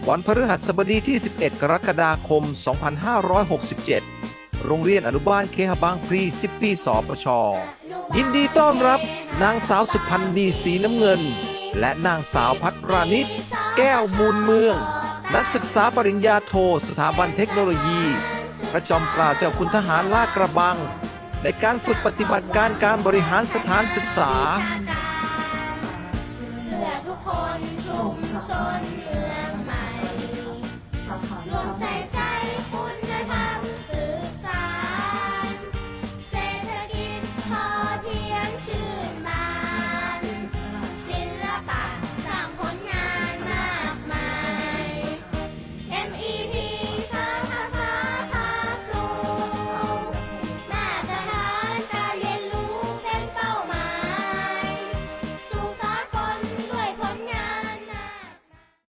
วันพฤหัสบดีที่ 11 กรกฎาคม 2567 โรงเรียนอนุบาลเคหบางพลี10 ปีสปช ยินดีต้อนรับนางสาวสุพันธ์ดีสีน้ำเงิน และนางสาวพัทรานิชแก้วมูลเมือง นักศึกษาปริญญาโทสถาบันเทคโนโลยีพระจอมเกล้าเจ้าคุณทหารลาดกระบังในการฝึกปฏิบัติการบริหารสถานศึกษาเพื่อทุกคนชุมชนเมืองใหม่ร่วมใจ